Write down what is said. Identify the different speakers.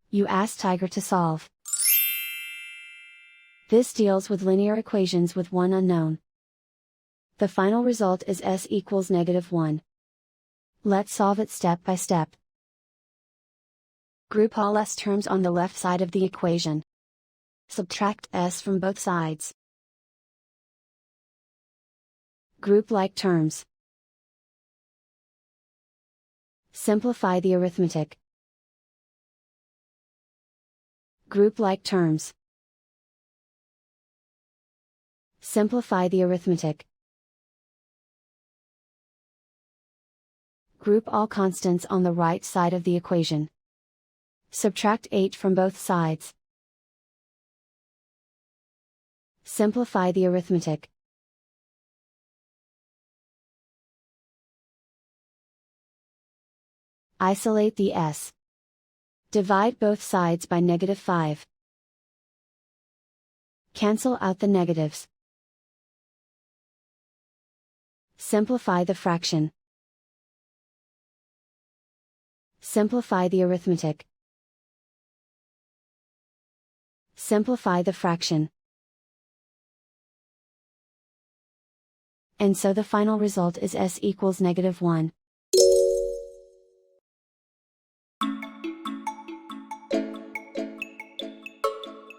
Speaker 1: You ask Tiger to solve. This deals with linear equations with one unknown. The final result is s equals -1. Let's solve it step by step. Group all s terms on the left side of the equation. Subtract s from both sides. Group like terms. Simplify the arithmetic. Group like terms. Simplify the arithmetic. Group all constants on the right side of the equation. Subtract 8 from both sides. Simplify the arithmetic. Isolate the s. Divide both sides by -5. Cancel out the negatives. Simplify the fraction. Simplify the arithmetic. Simplify the fraction. And so the final result is s equals -1.